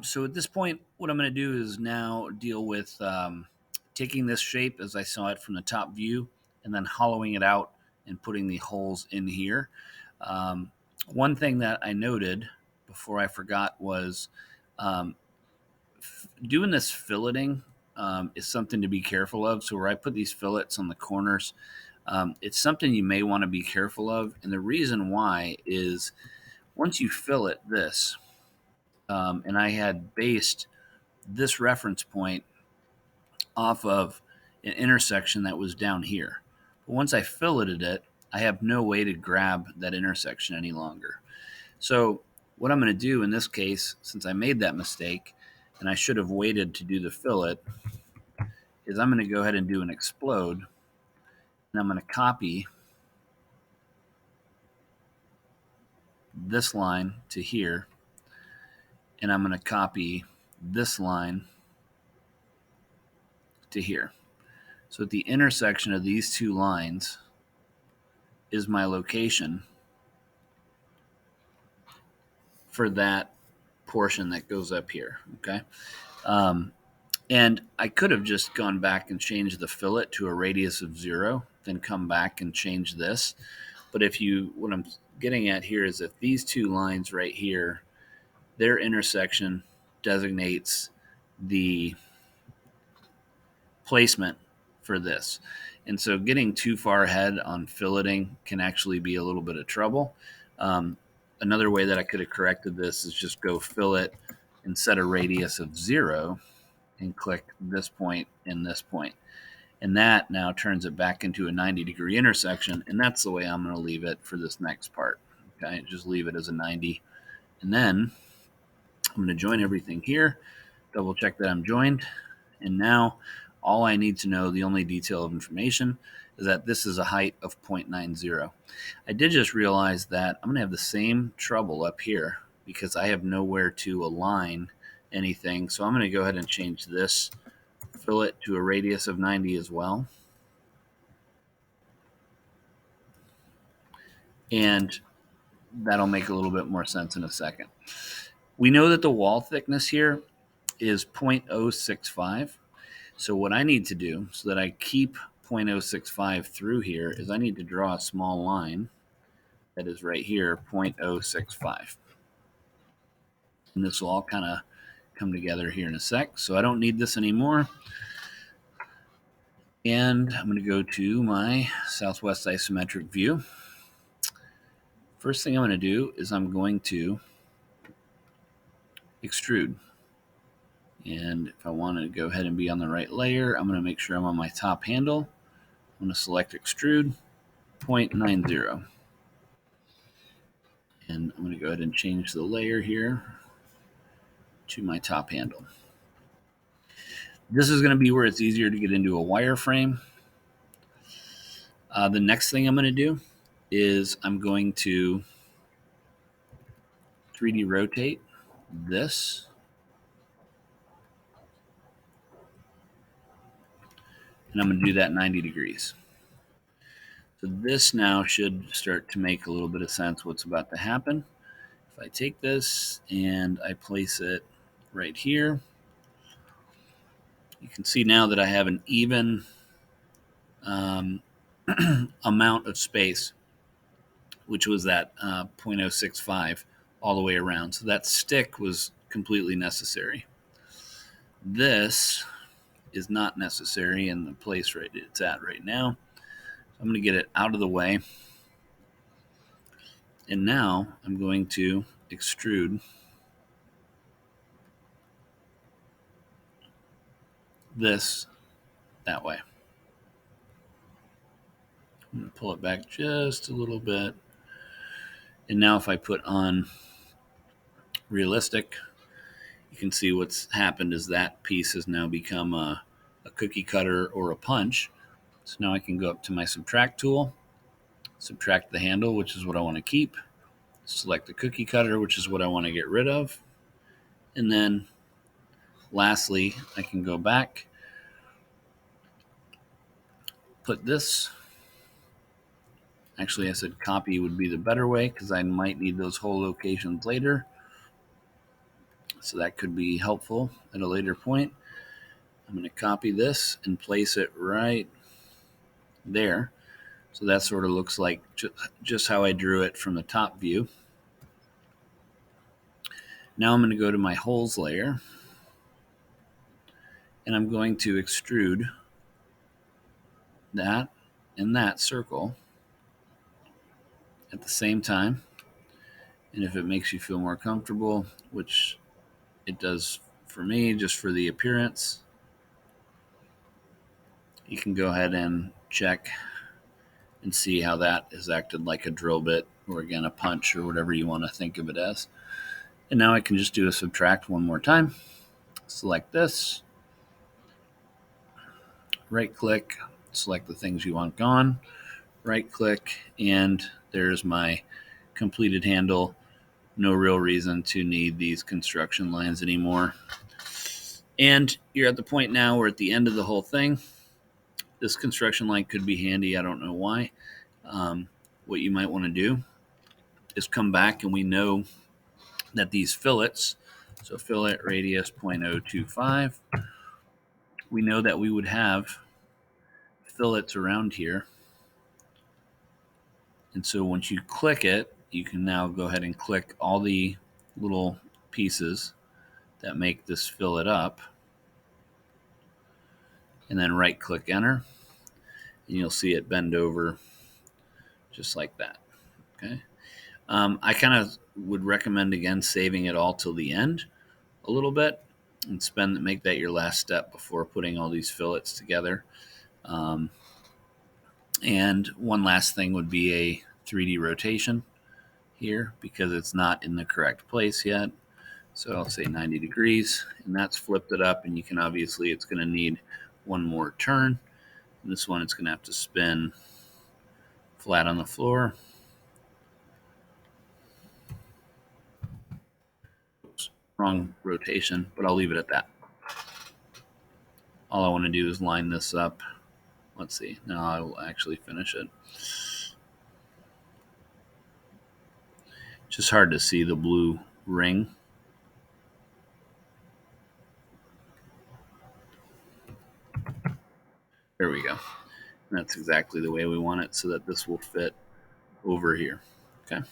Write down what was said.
So at this point, what I'm going to do is now deal with taking this shape as I saw it from the top view and then hollowing it out and putting the holes in here. Um, One thing that I noted before I forgot was um, doing this filleting is something to be careful of. So where I put these fillets on the corners, it's something you may want to be careful of. And the reason why is once you fillet this, and I had based this reference point off of an intersection that was down here. But once I filleted it, I have no way to grab that intersection any longer. So what I'm going to do in this case, since I made that mistake, and I should have waited to do the fillet, is I'm going to go ahead and do an explode, and I'm going to copy this line to here, and I'm going to copy this line to here. So at the intersection of these two lines is my location for that portion that goes up here, okay? And I could have just gone back and changed the fillet to a radius of 0, then come back and change this. But what I'm getting at here is if these two lines right here, their intersection designates the placement for this. And so getting too far ahead on filleting can actually be a little bit of trouble. Another way that I could have corrected this is just go fillet and set a radius of 0 and click this point and this point. And that now turns it back into a 90-degree intersection, and that's the way I'm going to leave it for this next part. Okay, just leave it as a 90. And then I'm going to join everything here, double check that I'm joined, and now all I need to know, the only detail of information, is that this is a height of 0.90. I did just realize that I'm going to have the same trouble up here because I have nowhere to align anything. So I'm going to go ahead and change this fillet to a radius of 90 as well. And that'll make a little bit more sense in a second. We know that the wall thickness here is 0.065. So what I need to do so that I keep 0.065 through here is I need to draw a small line that is right here, 0.065. And this will all kind of come together here in a sec. So I don't need this anymore. And I'm going to go to my southwest isometric view. First thing I'm going to do is I'm going to extrude. And if I want to go ahead and be on the right layer, I'm going to make sure I'm on my top handle. I'm going to select extrude 0.90. And I'm going to go ahead and change the layer here to my top handle. This is going to be where it's easier to get into a wireframe. The next thing I'm going to do is I'm going to 3D rotate this. And I'm going to do that 90 degrees. So this now should start to make a little bit of sense what's about to happen. If I take this and I place it right here, you can see now that I have an even amount of space, which was that 0.065 all the way around. So that stick was completely necessary. This is not necessary in the place it's at right now. So I'm going to get it out of the way. And now I'm going to extrude this that way. I'm going to pull it back just a little bit. And now if I put on realistic, you can see what's happened is that piece has now become a cookie cutter or a punch. So now I can go up to my subtract tool, subtract the handle, which is what I want to keep, select the cookie cutter, which is what I want to get rid of. And then lastly, I can go back, put this. Actually, I said copy would be the better way because I might need those whole locations later. So that could be helpful at a later point. I'm going to copy this and place it right there. So that sort of looks like just how I drew it from the top view. Now I'm going to go to my holes layer, and I'm going to extrude that and that circle at the same time. And if it makes you feel more comfortable, which it does for me, just for the appearance, you can go ahead and check and see how that has acted like a drill bit, or again, a punch, or whatever you want to think of it as. And now I can just do a subtract one more time. Select this, right click, select the things you want gone, right click, and there's my completed handle. No real reason to need these construction lines anymore. And you're at the point now where at the end of the whole thing, this construction line could be handy. I don't know why. What you might want to do is come back, and we know that these fillets, so fillet radius 0.025, we know that we would have fillets around here. And so once you click it, you can now go ahead and click all the little pieces that make this fillet up, and then right click enter, and you'll see it bend over just like that. Okay. I kind of would recommend, again, saving it all till the end a little bit and make that your last step before putting all these fillets together. And one last thing would be a 3D rotation here, because it's not in the correct place yet. So I'll say 90 degrees, and that's flipped it up, and you can obviously, it's going to need one more turn. And this one, it's going to have to spin flat on the floor. Oops, wrong rotation, but I'll leave it at that. All I want to do is line this up. Let's see. Now I will actually finish it. Just hard to see the blue ring. There we go. And that's exactly the way we want it, so that this will fit over here. Okay.